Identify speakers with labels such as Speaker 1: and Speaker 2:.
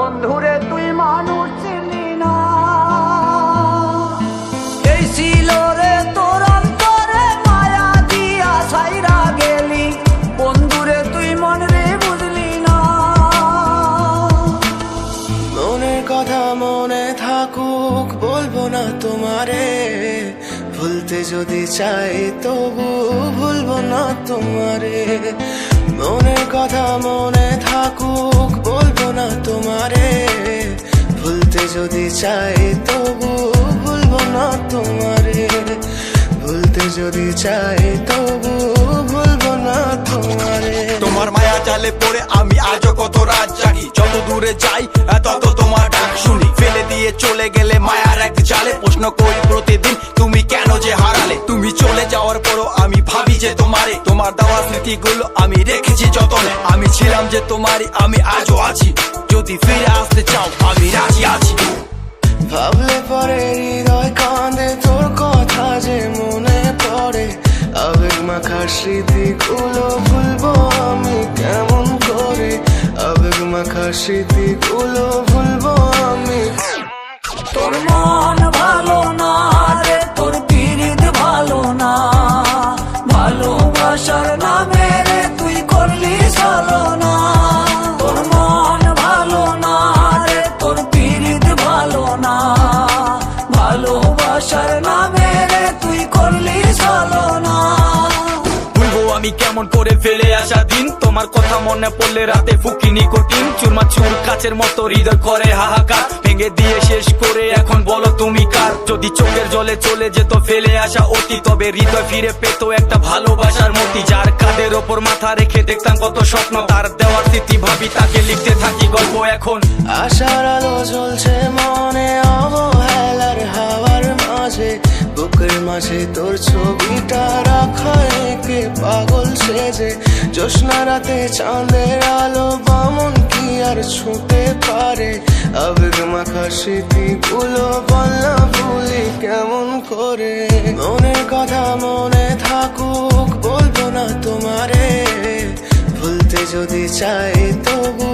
Speaker 1: বন্ধুরে তুই মানুষ চিনি না। এই ছিল রে তোর অন্তরে মায়া দিয়া সাইরা গেলি, বন্ধুরে তুই মন রে বুঝলি না।
Speaker 2: মনের কথা মনে থাকুক বলবো না তোমারে, ভুলতে যদি চাই তবু ভুলবো না তোমারে। মনের কথা মনে থাকুক বলবো না তোমারে, ভুলতে যদি চাই তবু ভুলবো না তোমারে। ভুলতে যদি চাই তবু ভুলবো না তোমারে।
Speaker 3: তোমার মায়া জালে পড়ে আমি আজও কত রাত জাগি, যত দূরে যাই তত তোমার ডাক শুনি। ফেলে দিয়ে চলে গেলে মায়ার এক জালে, প্রশ্ন করি প্রতিদিন তুমি কেন যে হারালে। তুমি চলে যাওয়ার পরও আমি ভাবি যে তোমারে, তোমার দেওয়া স্মৃতিগুলো আমি রেখেছি যতনে। আমি ছিলাম যে তোমারই, আমি আজও আছি, যদি ফিরে আসতে চাও আমি রাজি আছি।
Speaker 2: ভাবলে পরে হৃদয় কাঁদে, তোর কথা যে মনে পড়ে। আবেগ মাখা স্মৃতিগুলো ভুলবো আমি কেমন করে, আবেগ মাখা স্মৃতিগুলো ভুলবো আমি।
Speaker 1: তোর মন ভালো না রে, তোর পিরিত ভালো না, ভালোবাসার নামে রে তুই করলি ছলনা। তোর মন ভালো না রে, তোর পিরিত ভালো না, ভালোবাসার নামে রে তুই করলি ছলনা।
Speaker 3: ভুলবো আমি কেমন করে ফেলে আসা দিন, তোমার কথা মনে পড়লে রাতে ফুকি নিকোটিন। চুরমা চুর কাচের মতো হৃদয় করে হাহাকার, ভেঙে দিয়ে শেষ করে এখন বলো তুমি কার। যদি চোখের জলে চলে যেত ফেলে আসা অতি, তবে হৃদয় ফিরে পেত একটা ভালোবাসার মতি। যার কাঁধের ওপর মাথা রেখে দেখতাম কত স্বপ্ন, তার দেওয়ার স্মৃতি ভাবি তাকে লিখতে থাকি গল্প এখন।
Speaker 2: আশার আলো জ্বলছে মনে অবহেলার হাওয়ার মাঝে, বুকের মাঝে তোর ছবিটা রাখা একে পাগল সেজে। জ্যোৎস্না রাতে চাঁদের আলো বামন কি আর ছুঁতে পারে, আবেগ মাখা স্মৃতিগুলো বলনা ভুলি কেমন করে। মনের কথা মনে থাকুক বলবো না তোমারে, ভুলতে যদি চাই তবু